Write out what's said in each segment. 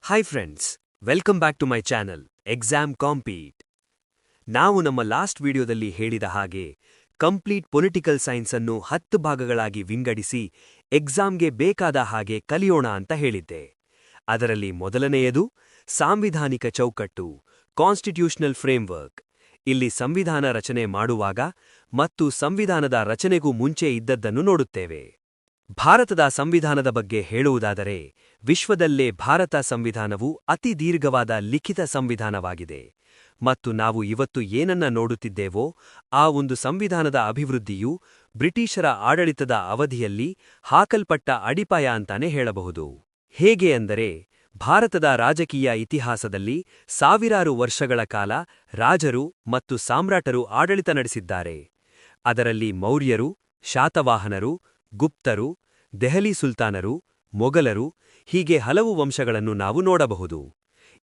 Hi friends, welcome back to my channel exam compete. ನಾವು ನಮ್ಮ last ವಿಡಿಯೋದಲ್ಲಿ ಹೇಳಿದ ಹಾಗೆ ಕಂಪ್ಲೀಟ್ ಪೊಲಿಟಿಕಲ್ ಸೈನ್ಸ್ ಅನ್ನು 10 ಭಾಗಗಳಾಗಿ ವಿಂಗಡಿಸಿ ಎಕ್ಸಾಮ್ಗೆ ಬೇಕಾದ ಹಾಗೆ ಕಲಿಯೋಣ ಅಂತ ಹೇಳಿದ್ದೆ. ಅದರಲ್ಲಿ ಮೊದಲನೆಯದು ಸಾಂವಿಧಾನಿಕ ಚೌಕಟ್ಟು, ಕಾನ್ಸ್ಟಿಟ್ಯೂಷನಲ್ ಫ್ರೇಮ್ವರ್ಕ್. ಇಲ್ಲಿ ಸಂವಿಧಾನ ರಚನೆ ಮಾಡುವಾಗ ಮತ್ತು ಸಂವಿಧಾನದ ರಚನೆಗೂ ಮುಂಚೆ ಇದ್ದದ್ದನ್ನು ನೋಡುತ್ತೇವೆ. ಭಾರತದ ಸಂವಿಧಾನದ ಬಗ್ಗೆ ಹೇಳುವುದಾದರೆ, ವಿಶ್ವದಲ್ಲೇ ಭಾರತ ಸಂವಿಧಾನವು ಅತಿ ದೀರ್ಘವಾದ ಲಿಖಿತ ಸಂವಿಧಾನವಾಗಿದೆ ಮತ್ತು ನಾವು ಇವತ್ತು ಏನನ್ನ ನೋಡುತ್ತಿದ್ದೇವೋ ಆ ಒಂದು ಸಂವಿಧಾನದ ಅಭಿವೃದ್ಧಿಯು ಬ್ರಿಟಿಷರ ಆಡಳಿತದ ಅವಧಿಯಲ್ಲಿ ಹಾಕಲ್ಪಟ್ಟ ಅಡಿಪಾಯ ಅಂತಾನೆ ಹೇಳಬಹುದು. ಹೇಗೆ ಅಂದರೆ, ಭಾರತದ ರಾಜಕೀಯ ಇತಿಹಾಸದಲ್ಲಿ ಸಾವಿರಾರು ವರ್ಷಗಳ ಕಾಲ ರಾಜರು ಮತ್ತು ಸಾಮ್ರಾಟರು ಆಡಳಿತ ನಡೆಸಿದ್ದಾರೆ. ಅದರಲ್ಲಿ ಮೌರ್ಯರು, ಶಾತವಾಹನರು, ಗುಪ್ತರು, ದೆಹಲಿ ಸುಲ್ತಾನರು, ಮೊಘಲರು ಹೀಗೆ ಹಲವು ವಂಶಗಳನ್ನು ನಾವು ನೋಡಬಹುದು.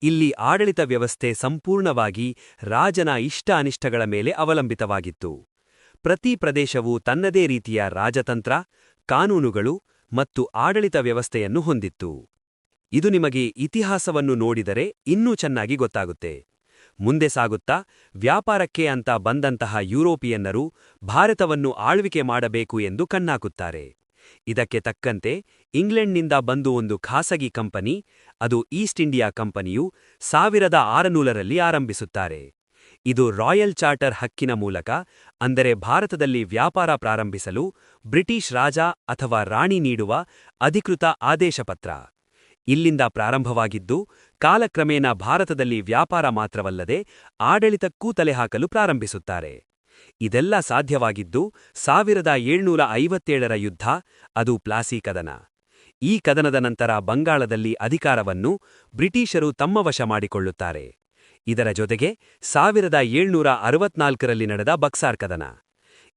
ಇಲ್ಲಿ ಆಡಳಿತ ವ್ಯವಸ್ಥೆ ಸಂಪೂರ್ಣವಾಗಿ ರಾಜನ ಇಷ್ಟ ಅನಿಷ್ಟಗಳ ಮೇಲೆ ಅವಲಂಬಿತವಾಗಿತ್ತು. ಪ್ರತಿ ಪ್ರದೇಶವು ತನ್ನದೇ ರೀತಿಯ ರಾಜತಂತ್ರ, ಕಾನೂನುಗಳು ಮತ್ತು ಆಡಳಿತ ವ್ಯವಸ್ಥೆಯನ್ನು ಹೊಂದಿತ್ತು. ಇದು ನಿಮಗೆ ಇತಿಹಾಸವನ್ನು ನೋಡಿದರೆ ಇನ್ನೂ ಚೆನ್ನಾಗಿ ಗೊತ್ತಾಗುತ್ತೆ. ಮುಂದೆ ಸಾಗುತ್ತಾ ವ್ಯಾಪಾರಕ್ಕೆ ಅಂತ ಬಂದಂತಹ ಯುರೋಪಿಯನ್ನರು ಭಾರತವನ್ನು ಆಳ್ವಿಕೆ ಮಾಡಬೇಕು ಎಂದು ಕಣ್ಣಾಕುತ್ತಾರೆ. ಇದಕ್ಕೆ ತಕ್ಕಂತೆ ಇಂಗ್ಲೆಂಡ್ನಿಂದ ಬಂದು ಒಂದು ಖಾಸಗಿ ಕಂಪನಿ, ಅದು ಈಸ್ಟ್ ಇಂಡಿಯಾ ಕಂಪನಿಯು 1600ರಲ್ಲಿ ಆರಂಭಿಸುತ್ತಾರೆ. ಇದು ರಾಯಲ್ ಚಾರ್ಟರ್ ಹಕ್ಕಿನ ಮೂಲಕ, ಅಂದರೆ ಭಾರತದಲ್ಲಿ ವ್ಯಾಪಾರ ಪ್ರಾರಂಭಿಸಲು ಬ್ರಿಟಿಷ್ ರಾಜ ಅಥವಾ ರಾಣಿ ನೀಡುವ ಅಧಿಕೃತ ಆದೇಶಪತ್ರ. ಇಲ್ಲಿಂದ ಪ್ರಾರಂಭವಾಗಿದ್ದು ಕಾಲಕ್ರಮೇಣ ಭಾರತದಲ್ಲಿ ವ್ಯಾಪಾರ ಮಾತ್ರವಲ್ಲದೆ ಆಡಳಿತಕ್ಕೂ ತಲೆಹಾಕಲು ಪ್ರಾರಂಭಿಸುತ್ತಾರೆ. ಇದೆಲ್ಲ ಸಾಧ್ಯವಾಗಿದ್ದು 1757ರ ಯುದ್ಧ, ಅದು ಪ್ಲಾಸಿ ಕದನ. ಈ ಕದನದ ನಂತರ ಬಂಗಾಳದಲ್ಲಿ ಅಧಿಕಾರವನ್ನು ಬ್ರಿಟಿಷರು ತಮ್ಮ ವಶ ಮಾಡಿಕೊಳ್ಳುತ್ತಾರೆ. ಇದರ ಜೊತೆಗೆ 1764ರಲ್ಲಿ ನಡೆದ ಬಕ್ಸಾರ್ ಕದನ.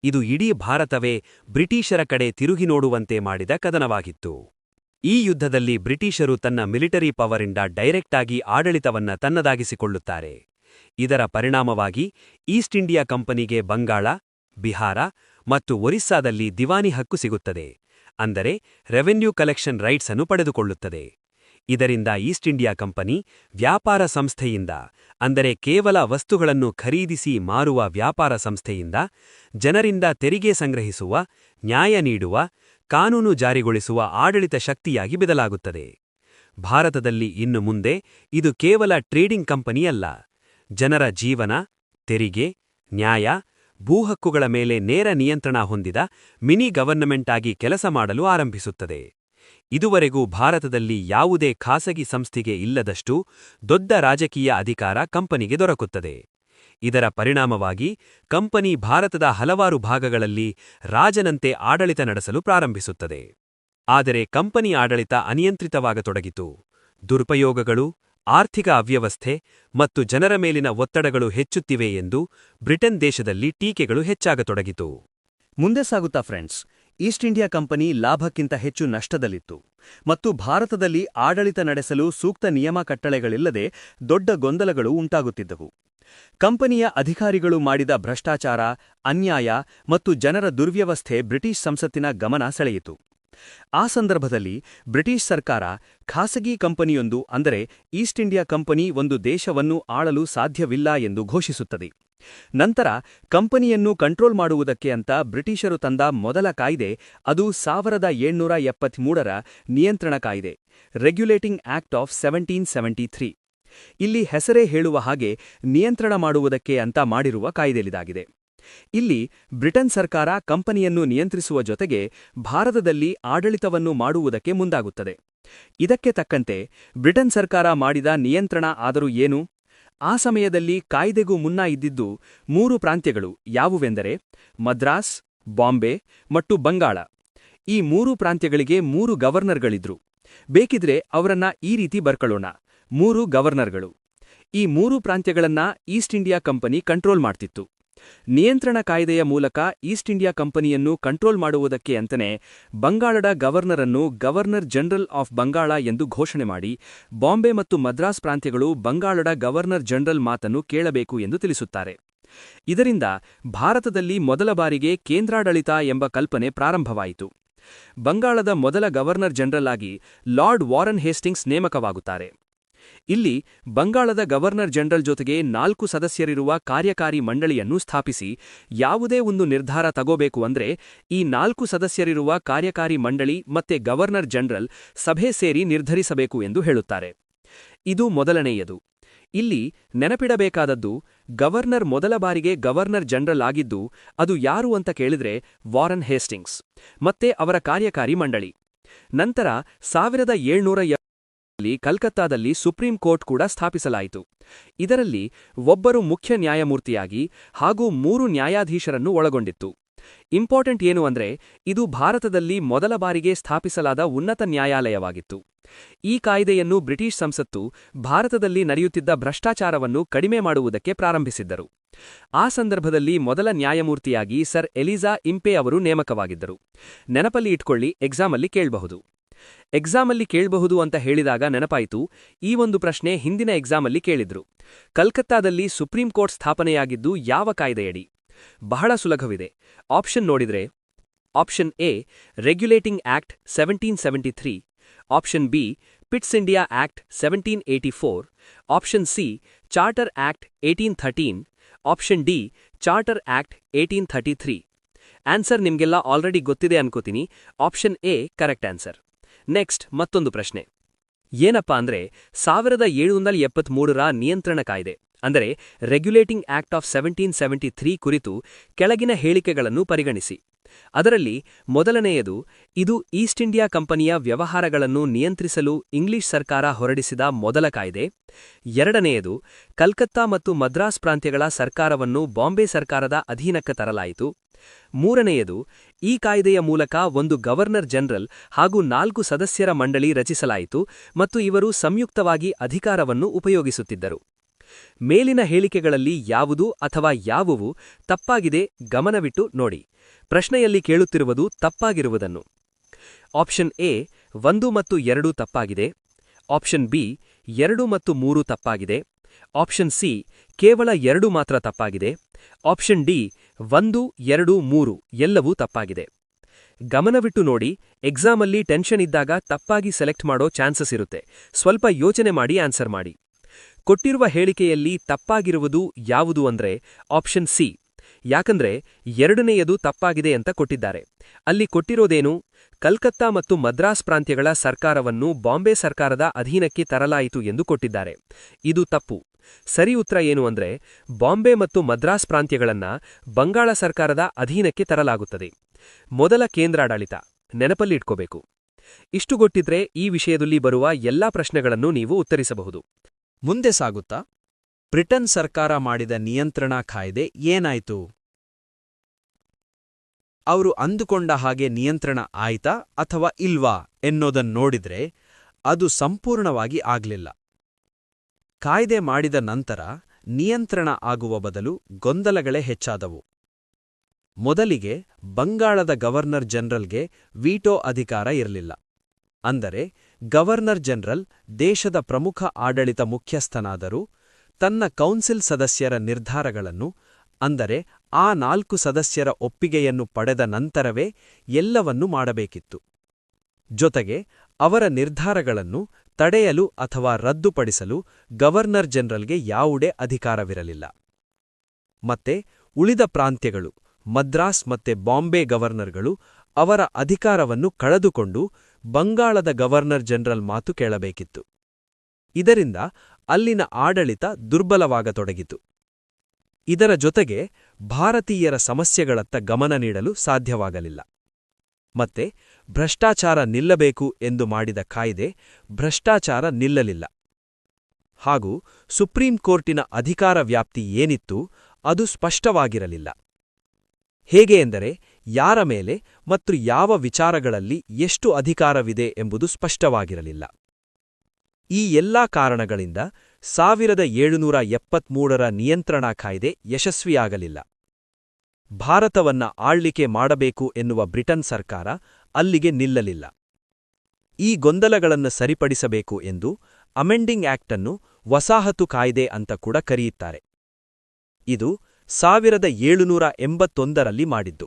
ಇದು ಇಡೀ ಭಾರತವೇ ಬ್ರಿಟಿಷರ ಕಡೆ ತಿರುಗಿ ನೋಡುವಂತೆ ಮಾಡಿದ ಕದನವಾಗಿತ್ತು. ಈ ಯುದ್ಧದಲ್ಲಿ ಬ್ರಿಟಿಷರು ತನ್ನ ಮಿಲಿಟರಿ ಪವರಿಂದ ಡೈರೆಕ್ಟ್ ಆಗಿ ಆಡಳಿತವನ್ನ ತನ್ನದಾಗಿಸಿಕೊಳ್ಳುತ್ತಾರೆ. ಇದರ ಪರಿಣಾಮವಾಗಿ ಈಸ್ಟ್ ಇಂಡಿಯಾ ಕಂಪನಿಗೆ ಬಂಗಾಳ, ಬಿಹಾರ ಮತ್ತು ಒರಿಸ್ಸಾದಲ್ಲಿ ದಿವಾನಿ ಹಕ್ಕು ಸಿಗುತ್ತದೆ, ಅಂದರೆ ರೆವೆನ್ಯೂ ಕಲೆಕ್ಷನ್ ರೈಟ್ಸ್ ಅನ್ನು ಪಡೆದುಕೊಳ್ಳುತ್ತದೆ. ಇದರಿಂದ ಈಸ್ಟ್ ಇಂಡಿಯಾ ಕಂಪನಿ ವ್ಯಾಪಾರ ಸಂಸ್ಥೆಯಿಂದ, ಅಂದರೆ ಕೇವಲ ವಸ್ತುಗಳನ್ನು ಖರೀದಿಸಿ ಮಾರುವ ವ್ಯಾಪಾರ ಸಂಸ್ಥೆಯಿಂದ, ಜನರಿಂದ ತೆರಿಗೆ ಸಂಗ್ರಹಿಸುವ, ನ್ಯಾಯ ನೀಡುವ, ಕಾನೂನು ಜಾರಿಗೊಳಿಸುವ ಆಡಳಿತ ಶಕ್ತಿಯಾಗಿ ಬದಲಾಗುತ್ತದೆ. ಭಾರತದಲ್ಲಿ ಇನ್ನು ಮುಂದೆ ಇದು ಕೇವಲ ಟ್ರೇಡಿಂಗ್ ಕಂಪನಿಯಲ್ಲ, ಜನರ ಜೀವನ, ತೆರಿಗೆ, ನ್ಯಾಯ, ಭೂಹಕ್ಕುಗಳ ಮೇಲೆ ನೇರ ನಿಯಂತ್ರಣ ಹೊಂದಿದ ಮಿನಿ ಗವರ್ನಮೆಂಟ್ ಆಗಿ ಕೆಲಸ ಮಾಡಲು ಆರಂಭಿಸುತ್ತದೆ. ಇದುವರೆಗೂ ಭಾರತದಲ್ಲಿ ಯಾವುದೇ ಖಾಸಗಿ ಸಂಸ್ಥೆಗೆ ಇಲ್ಲದಷ್ಟು ದೊಡ್ಡ ರಾಜಕೀಯ ಅಧಿಕಾರ ಕಂಪನಿಗೆ ದೊರಕುತ್ತದೆ. ಇದರ ಪರಿಣಾಮವಾಗಿ ಕಂಪನಿ ಭಾರತದ ಹಲವಾರು ಭಾಗಗಳಲ್ಲಿ ರಾಜನಂತೆ ಆಡಳಿತ ನಡೆಸಲು ಪ್ರಾರಂಭಿಸುತ್ತದೆ. ಆದರೆ ಕಂಪನಿ ಆಡಳಿತ ಅನಿಯಂತ್ರಿತವಾಗತೊಡಗಿತು. ದುರುಪಯೋಗಗಳು, ಆರ್ಥಿಕ ಅವ್ಯವಸ್ಥೆ ಮತ್ತು ಜನರ ಮೇಲಿನ ಒತ್ತಡಗಳು ಹೆಚ್ಚುತ್ತಿವೆ ಎಂದು ಬ್ರಿಟನ್ ದೇಶದಲ್ಲಿ ಟೀಕೆಗಳು ಹೆಚ್ಚಾಗತೊಡಗಿತು. ಮುಂದೆ ಸಾಗುತ್ತಾ ಫ್ರೆಂಡ್ಸ್, ಈಸ್ಟ್ ಇಂಡಿಯಾ ಕಂಪನಿ ಲಾಭಕ್ಕಿಂತ ಹೆಚ್ಚು ನಷ್ಟದಲ್ಲಿತ್ತು ಮತ್ತು ಭಾರತದಲ್ಲಿ ಆಡಳಿತ ನಡೆಸಲು ಸೂಕ್ತ ನಿಯಮ ಕಟ್ಟಳೆಗಳಿಲ್ಲದೆ ದೊಡ್ಡ ಗೊಂದಲಗಳು ಉಂಟಾಗುತ್ತಿದ್ದವು. ಕಂಪನಿಯ ಅಧಿಕಾರಿಗಳು ಮಾಡಿದ ಭ್ರಷ್ಟಾಚಾರ, ಅನ್ಯಾಯ ಮತ್ತು ಜನರ ದುರ್ವ್ಯವಸ್ಥೆ ಬ್ರಿಟಿಷ್ ಸಂಸತ್ತಿನ ಗಮನ ಸೆಳೆಯಿತು. ಆ ಸಂದರ್ಭದಲ್ಲಿ ಬ್ರಿಟಿಷ್ ಸರ್ಕಾರ ಖಾಸಗಿ ಕಂಪನಿಯೊಂದು, ಅಂದರೆ ಈಸ್ಟ್ ಇಂಡಿಯಾ ಕಂಪನಿ, ಒಂದು ದೇಶವನ್ನು ಆಳಲು ಸಾಧ್ಯವಿಲ್ಲ ಎಂದು ಘೋಷಿಸುತ್ತದೆ. ನಂತರ ಕಂಪನಿಯನ್ನು ಕಂಟ್ರೋಲ್ ಮಾಡುವುದಕ್ಕೆ ಅಂತ ಬ್ರಿಟಿಷರು ತಂದ ಮೊದಲ ಕಾಯ್ದೆ, ಅದು 1773ರ ನಿಯಂತ್ರಣ ಕಾಯ್ದೆ, ರೆಗ್ಯುಲೇಟಿಂಗ್ ಆಕ್ಟ್ ಆಫ್ 1773. ಇಲ್ಲಿ ಹೆಸರೇ ಹೇಳುವ ಹಾಗೆ ನಿಯಂತ್ರಣ ಮಾಡುವುದಕ್ಕೆ ಅಂತ ಮಾಡಿರುವ ಕಾಯ್ದೆಲಿದಾಗಿದೆ. ಇಲ್ಲಿ ಬ್ರಿಟನ್ ಸರ್ಕಾರ ಕಂಪನಿಯನ್ನು ನಿಯಂತ್ರಿಸುವ ಜೊತೆಗೆ ಭಾರತದಲ್ಲಿ ಆಡಳಿತವನ್ನು ಮಾಡುವುದಕ್ಕೆ ಮುಂದಾಗುತ್ತದೆ. ಇದಕ್ಕೆ ತಕ್ಕಂತೆ ಬ್ರಿಟನ್ ಸರ್ಕಾರ ಮಾಡಿದ ನಿಯಂತ್ರಣ ಆದರೂ ಏನು? ಆ ಸಮಯದಲ್ಲಿ ಕಾಯ್ದೆಗೂ ಮುನ್ನ ಇದ್ದಿದ್ದು 3 ಪ್ರಾಂತ್ಯಗಳು ಯಾವುವೆಂದರೆ ಮದ್ರಾಸ್, ಬಾಂಬೆ ಮತ್ತು ಬಂಗಾಳ. ಈ 3 ಪ್ರಾಂತ್ಯಗಳಿಗೆ 3 ಗವರ್ನರ್ಗಳಿದ್ರು. ಬೇಕಿದ್ರೆ ಅವರನ್ನ ಈ ರೀತಿ ಬರ್ಕೊಳ್ಳೋಣ: 3 ಗವರ್ನರ್ಗಳು. ಈ 3 ಪ್ರಾಂತ್ಯಗಳನ್ನ ಈಸ್ಟ್ ಇಂಡಿಯಾ ಕಂಪನಿ ಕಂಟ್ರೋಲ್ ಮಾಡ್ತಿತ್ತು. ನಿಯಂತ್ರಣ ಕಾಯ್ದೆಯ ಮೂಲಕ ಈಸ್ಟ್ ಇಂಡಿಯಾ ಕಂಪನಿಯನ್ನು ಕಂಟ್ರೋಲ್ ಮಾಡುವುದಕ್ಕೆ ಅಂತಲೇ ಬಂಗಾಳದ ಗವರ್ನರನ್ನು ಗವರ್ನರ್ ಜನರಲ್ ಆಫ್ ಬಂಗಾಳ ಎಂದು ಘೋಷಣೆ ಮಾಡಿ, ಬಾಂಬೆ ಮತ್ತು ಮದ್ರಾಸ್ ಪ್ರಾಂತ್ಯಗಳು ಬಂಗಾಳದ ಗವರ್ನರ್ ಜನರಲ್ ಮಾತನ್ನು ಕೇಳಬೇಕು ಎಂದು ತಿಳಿಸುತ್ತಾರೆ. ಇದರಿಂದ ಭಾರತದಲ್ಲಿ ಮೊದಲ ಬಾರಿಗೆ ಕೇಂದ್ರಾಡಳಿತ ಎಂಬ ಕಲ್ಪನೆ ಪ್ರಾರಂಭವಾಯಿತು. ಬಂಗಾಳದ ಮೊದಲ ಗವರ್ನರ್ ಜನರಲ್ ಆಗಿ ಲಾರ್ಡ್ ವಾರನ್ ಹೇಸ್ಟಿಂಗ್ಸ್ ನೇಮಕವಾಗುತ್ತಾರೆ. ಇಲ್ಲಿ ಬಂಗಾಳದ ಗವರ್ನರ್ ಜನರಲ್ ಜೊತೆಗೆ 4 ಸದಸ್ಯರಿರುವ ಕಾರ್ಯಕಾರಿ ಮಂಡಳಿಯನ್ನು ಸ್ಥಾಪಿಸಿ ಯಾವುದೇ ಒಂದು ನಿರ್ಧಾರ ತಗೋಬೇಕು ಅಂದ್ರೆ ಈ 4 ಸದಸ್ಯರಿರುವ ಕಾರ್ಯಕಾರಿ ಮಂಡಳಿ ಮತ್ತೆ ಗವರ್ನರ್ ಜನರಲ್ ಸಭೆ ಸೇರಿ ನಿರ್ಧರಿಸಬೇಕು ಎಂದು ಹೇಳುತ್ತಾರೆ. ಇದು ಮೊದಲನೆಯದು. ಇಲ್ಲಿ ನೆನಪಿಡಬೇಕಾದದ್ದು, ಗವರ್ನರ್ ಮೊದಲ ಬಾರಿಗೆ ಗವರ್ನರ್ ಜನರಲ್ ಆಗಿದ್ದು ಅದು ಯಾರು ಅಂತ ಕೇಳಿದ್ರೆ ವಾರನ್ ಹೇಸ್ಟಿಂಗ್ಸ್ ಮತ್ತೆ ಅವರ ಕಾರ್ಯಕಾರಿ ಮಂಡಳಿ. ನಂತರ 1770ರಲ್ಲಿ ಕಲ್ಕತ್ತಾದಲ್ಲಿ ಸುಪ್ರೀಂ ಕೋರ್ಟ್ ಕೂಡ ಸ್ಥಾಪಿಸಲಾಯಿತು. ಇದರಲ್ಲಿ ಒಬ್ಬರು ಮುಖ್ಯ ನ್ಯಾಯಮೂರ್ತಿಯಾಗಿ ಹಾಗೂ 3 ನ್ಯಾಯಾಧೀಶರನ್ನು ಒಳಗೊಂಡಿತ್ತು. ಇಂಪಾರ್ಟೆಂಟ್ ಏನು ಅಂದ್ರೆ ಇದು ಭಾರತದಲ್ಲಿ ಮೊದಲ ಬಾರಿಗೆ ಸ್ಥಾಪಿಸಲಾದ ಉನ್ನತ ನ್ಯಾಯಾಲಯವಾಗಿತ್ತು. ಈ ಕಾಯ್ದೆಯನ್ನು ಬ್ರಿಟಿಷ್ ಸಂಸತ್ತು ಭಾರತದಲ್ಲಿ ನಡೆಯುತ್ತಿದ್ದ ಭ್ರಷ್ಟಾಚಾರವನ್ನು ಕಡಿಮೆ ಮಾಡುವುದಕ್ಕೆ ಪ್ರಾರಂಭಿಸಿದ್ದರು. ಆ ಸಂದರ್ಭದಲ್ಲಿ ಮೊದಲ ನ್ಯಾಯಮೂರ್ತಿಯಾಗಿ ಸರ್ ಎಲಿಜಾ ಇಂಪೆ ಅವರು ನೇಮಕವಾಗಿದ್ದರು. ನೆನಪಲ್ಲಿ ಇಟ್ಕೊಳ್ಳಿ, ಎಕ್ಸಾಮಲ್ಲಿ ಕೇಳಬಹುದು ಅಂತ ಹೇಳಿದಾಗ ನೆನಪಾಯಿತು, ಈ ಒಂದು ಪ್ರಶ್ನೆ ಹಿಂದಿನ ಎಕ್ಸಾಮಲ್ಲಿ ಕೇಳಿದ್ರು. ಕಲ್ಕತ್ತಾದಲ್ಲಿ ಸುಪ್ರೀಂ ಕೋರ್ಟ್ ಸ್ಥಾಪನೆಯಾಗಿದ್ದು ಯಾವ ಕಾಯ್ದೆಯಡಿ? ಬಹಳ ಸುಲಭವಿದೆ. ಆಪ್ಷನ್ ನೋಡಿದ್ರೆ option A regulating act 1773, option B pits India act 1784, option C charter act 1813, option D charter act 1833. Answer ನಿಮ್ಗೆಲ್ಲ ಆಲ್ರೆಡಿ ಗೊತ್ತಿದೆ ಅನ್ಕೋತೀನಿ. Option A correct answer. Next ಮತ್ತೊಂದು ಪ್ರಶ್ನೆ. ಏನಪ್ಪಾ ಅಂದ್ರೆ 1773ರ ನಿಯಂತ್ರಣ ಕಾಯ್ದೆ ಅಂದರೆ ರೆಗ್ಯುಲೇಟಿಂಗ್ ಆಕ್ಟ್ ಆಫ್ 1773 ಕುರಿತು ಕೆಳಗಿನ ಹೇಳಿಕೆಗಳನ್ನು ಪರಿಗಣಿಸಿ. ಅದರಲ್ಲಿ ಮೊದಲನೆಯದು, ಇದು ಈಸ್ಟ್ ಇಂಡಿಯಾ ಕಂಪನಿಯ ವ್ಯವಹಾರಗಳನ್ನು ನಿಯಂತ್ರಿಸಲು ಇಂಗ್ಲಿಷ್ ಸರ್ಕಾರ ಹೊರಡಿಸಿದ ಮೊದಲ ಕಾಯ್ದೆ. ಎರಡನೆಯದು, ಕಲ್ಕತ್ತಾ ಮತ್ತು ಮದ್ರಾಸ್ ಪ್ರಾಂತ್ಯಗಳ ಸರ್ಕಾರವನ್ನು ಬಾಂಬೆ ಸರ್ಕಾರದ ಅಧೀನಕ್ಕೆ ತರಲಾಯಿತು. ಮೂರನೆಯದು, ಈ ಕಾಯ್ದೆಯ ಮೂಲಕ ಒಂದು ಗವರ್ನರ್ ಜನರಲ್ ಹಾಗೂ 4 ಸದಸ್ಯರ ಮಂಡಳಿ ರಚಿಸಲಾಯಿತು ಮತ್ತು ಇವರು ಸಂಯುಕ್ತವಾಗಿ ಅಧಿಕಾರವನ್ನು ಉಪಯೋಗಿಸುತ್ತಿದ್ದರು. ಮೇಲಿನ ಹೇಳಿಕೆಗಳಲ್ಲಿ ಯಾವುದು ಅಥವಾ ಯಾವುವು ತಪ್ಪಾಗಿದೆ ಗಮನವಿಟ್ಟು ನೋಡಿ. ಪ್ರಶ್ನೆಯಲ್ಲಿ ಕೇಳುತ್ತಿರುವುದು ತಪ್ಪಾಗಿರುವುದನ್ನು. ಆಪ್ಷನ್ ಎ 1 ಮತ್ತು 2 ತಪ್ಪಾಗಿದೆ, ಆಪ್ಷನ್ ಬಿ 2 ಮತ್ತು 3 ತಪ್ಪಾಗಿದೆ, ಆಪ್ಷನ್ ಸಿ ಕೇವಲ 2 ಮಾತ್ರ ತಪ್ಪಾಗಿದೆ, ಆಪ್ಷನ್ ಡಿ 1, 2, 3 ಎಲ್ಲವೂ ತಪ್ಪಾಗಿದೆ. ಗಮನವಿಟ್ಟು ನೋಡಿ, ಎಕ್ಸಾಮಲ್ಲಿ ಟೆನ್ಷನ್ ಇದ್ದಾಗ ತಪ್ಪಾಗಿ ಸೆಲೆಕ್ಟ್ ಮಾಡೋ ಚಾನ್ಸಸ್ ಇರುತ್ತೆ. ಸ್ವಲ್ಪ ಯೋಚನೆ ಮಾಡಿ ಆನ್ಸರ್ ಮಾಡಿ. ಕೊಟ್ಟಿರುವ ಹೇಳಿಕೆಯಲ್ಲಿ ತಪ್ಪಾಗಿರುವುದು ಯಾವುದು ಅಂದ್ರೆ ಆಪ್ಷನ್ ಸಿ. ಯಾಕಂದ್ರೆ ಎರಡನೆಯದು ತಪ್ಪಾಗಿದೆ ಅಂತ ಕೊಟ್ಟಿದ್ದಾರೆ. ಅಲ್ಲಿ ಕೊಟ್ಟಿರೋದೇನು? ಕಲ್ಕತ್ತಾ ಮತ್ತು ಮದ್ರಾಸ್ ಪ್ರಾಂತ್ಯಗಳ ಸರ್ಕಾರವನ್ನು ಬಾಂಬೆ ಸರ್ಕಾರದ ಅಧೀನಕ್ಕೆ ತರಲಾಯಿತು ಎಂದು ಕೊಟ್ಟಿದ್ದಾರೆ. ಇದು ತಪ್ಪು. ಸರಿ ಉತ್ತರ ಏನು ಅಂದ್ರೆ ಬಾಂಬೆ ಮತ್ತು ಮದ್ರಾಸ್ ಪ್ರಾಂತ್ಯಗಳನ್ನ ಬಂಗಾಳ ಸರ್ಕಾರದ ಅಧೀನಕ್ಕೆ ತರಲಾಗುತ್ತದೆ. ಮೊದಲ ಕೇಂದ್ರಾಡಳಿತ ನೆನಪಲ್ಲಿ ಇಟ್ಕೋಬೇಕು. ಇಷ್ಟು ಗೊತ್ತಿದ್ರೆ ಈ ವಿಷಯದಲ್ಲಿ ಬರುವ ಎಲ್ಲಾ ಪ್ರಶ್ನೆಗಳನ್ನು ನೀವು ಉತ್ತರಿಸಬಹುದು. ಮುಂದೆ ಸಾಗುತ್ತಾ ಬ್ರಿಟನ್ ಸರ್ಕಾರ ಮಾಡಿದ ನಿಯಂತ್ರಣ ಕಾಯ್ದೆ ಏನಾಯ್ತು? ಅವರು ಅಂದುಕೊಂಡ ಹಾಗೆ ನಿಯಂತ್ರಣ ಆಯ್ತಾ ಅಥವಾ ಇಲ್ವಾ ಎನ್ನೋದನ್ನೋಡಿದ್ರೆ ಅದು ಸಂಪೂರ್ಣವಾಗಿ ಆಗ್ಲಿಲ್ಲ. ಕಾಯ್ದೆ ಮಾಡಿದ ನಂತರ ನಿಯಂತ್ರಣ ಆಗುವ ಬದಲು ಗೊಂದಲಗಳೇ ಹೆಚ್ಚಾದವು. ಮೊದಲಿಗೆ ಬಂಗಾಳದ ಗವರ್ನರ್ ಜನರಲ್ಗೆ ವೀಟೋ ಅಧಿಕಾರ ಇರಲಿಲ್ಲ. ಅಂದರೆ ಗವರ್ನರ್ ಜನರಲ್ ದೇಶದ ಪ್ರಮುಖ ಆಡಳಿತ ಮುಖ್ಯಸ್ಥನಾದರೂ ತನ್ನ ಕೌನ್ಸಿಲ್ ಸದಸ್ಯರ ನಿರ್ಧಾರಗಳನ್ನು, ಅಂದರೆ ಆ 4 ಸದಸ್ಯರ ಒಪ್ಪಿಗೆಯನ್ನು ಪಡೆದ ನಂತರವೇ ಎಲ್ಲವನ್ನೂ ಮಾಡಬೇಕಿತ್ತು. ಜೊತೆಗೆ ಅವರ ನಿರ್ಧಾರಗಳನ್ನು ತಡೆಯಲು ಅಥವಾ ರದ್ದುಪಡಿಸಲು ಗವರ್ನರ್ ಜನರಲ್ಗೆ ಯಾವುದೇ ಅಧಿಕಾರವಿರಲಿಲ್ಲ. ಮತ್ತೆ ಉಳಿದ ಪ್ರಾಂತ್ಯಗಳು, ಮದ್ರಾಸ್ ಮತ್ತೆ ಬಾಂಬೆ ಗವರ್ನರ್ಗಳು ಅವರ ಅಧಿಕಾರವನ್ನು ಕಳೆದುಕೊಂಡು ಬಂಗಾಳದ ಗವರ್ನರ್ ಜನರಲ್ ಮಾತು ಕೇಳಬೇಕಿತ್ತು. ಇದರಿಂದ ಅಲ್ಲಿನ ಆಡಳಿತ ದುರ್ಬಲವಾಗತೊಡಗಿತು. ಇದರ ಜೊತೆಗೆ ಭಾರತೀಯರ ಸಮಸ್ಯೆಗಳತ್ತ ಗಮನ ನೀಡಲು ಸಾಧ್ಯವಾಗಲಿಲ್ಲ. ಮತ್ತೆ ಭ್ರಷ್ಟಾಚಾರ ನಿಲ್ಲಬೇಕು ಎಂದು ಮಾಡಿದ ಕಾಯ್ದೆ ಭ್ರಷ್ಟಾಚಾರ ನಿಲ್ಲಲಿಲ್ಲ. ಹಾಗೂ ಸುಪ್ರೀಂ ಕೋರ್ಟಿನ ಅಧಿಕಾರ ವ್ಯಾಪ್ತಿ ಏನಿತ್ತು ಅದು ಸ್ಪಷ್ಟವಾಗಿರಲಿಲ್ಲ. ಹೇಗೆ ಎಂದರೆ ಯಾರ ಮೇಲೆ ಮತ್ತು ಯಾವ ವಿಚಾರಗಳಲ್ಲಿ ಎಷ್ಟು ಅಧಿಕಾರವಿದೆ ಎಂಬುದು ಸ್ಪಷ್ಟವಾಗಿರಲಿಲ್ಲ. ಈ ಎಲ್ಲಾ ಕಾರಣಗಳಿಂದ 1773ರ ನಿಯಂತ್ರಣಾ ಕಾಯ್ದೆ ಯಶಸ್ವಿಯಾಗಲಿಲ್ಲ. ಭಾರತವನ್ನ ಆಳ್ವಿಕೆ ಮಾಡಬೇಕು ಎನ್ನುವ ಬ್ರಿಟನ್ ಸರ್ಕಾರ ಅಲ್ಲಿಗೆ ನಿಲ್ಲಲಿಲ್ಲ. ಈ ಗೊಂದಲಗಳನ್ನು ಸರಿಪಡಿಸಬೇಕು ಎಂದು ಅಮೆಂಡಿಂಗ್ ಆಕ್ಟ್ ಅನ್ನು ವಸಾಹತು ಕಾಯ್ದೆ ಅಂತ ಕೂಡ ಕರೆಯುತ್ತಾರೆ. ಇದು 1781ರಲ್ಲಿ ಮಾಡಿದ್ದು.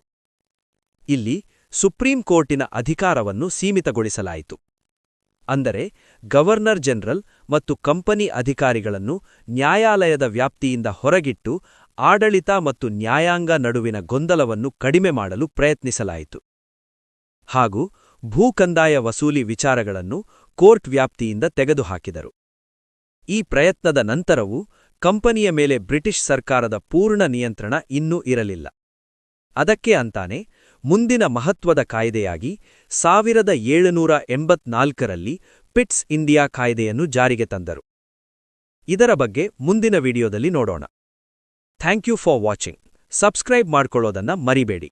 ಇಲ್ಲಿ ಸುಪ್ರೀಂ ಕೋರ್ಟಿನ ಅಧಿಕಾರವನ್ನು ಸೀಮಿತಗೊಳಿಸಲಾಯಿತು. ಅಂದರೆ ಗವರ್ನರ್ ಜನರಲ್ ಮತ್ತು ಕಂಪನಿ ಅಧಿಕಾರಿಗಳನ್ನು ನ್ಯಾಯಾಲಯದ ವ್ಯಾಪ್ತಿಯಿಂದ ಹೊರಗಿಟ್ಟು ಆಡಳಿತ ಮತ್ತು ನ್ಯಾಯಾಂಗ ನಡುವಿನ ಗೊಂದಲವನ್ನು ಕಡಿಮೆ ಮಾಡಲು ಪ್ರಯತ್ನಿಸಲಾಯಿತು. ಹಾಗೂ ಭೂಕಂದಾಯ ವಸೂಲಿ ವಿಚಾರಗಳನ್ನು ಕೋರ್ಟ್ ವ್ಯಾಪ್ತಿಯಿಂದ ತೆಗೆದುಹಾಕಿದರು. ಈ ಪ್ರಯತ್ನದ ನಂತರವೂ ಕಂಪನಿಯ ಮೇಲೆ ಬ್ರಿಟಿಷ್ ಸರ್ಕಾರದ ಪೂರ್ಣ ನಿಯಂತ್ರಣ ಇನ್ನೂ ಇರಲಿಲ್ಲ. ಅದಕ್ಕೆ ಅಂತಾನೆ ಮುಂದಿನ ಮಹತ್ವದ ಕಾಯ್ದೆಯಾಗಿ 1784ರಲ್ಲಿ ಪಿಟ್ಸ್ ಇಂಡಿಯಾ ಕಾಯ್ದೆಯನ್ನು ಜಾರಿಗೆ ತಂದರು. ಇದರ ಬಗ್ಗೆ ಮುಂದಿನ ವಿಡಿಯೋದಲ್ಲಿ ನೋಡೋಣ. Thank you for watching. Subscribe ಮಾಡ್ಕೊಳ್ಳೋದನ್ನ ಮರಿಬೇಡಿ.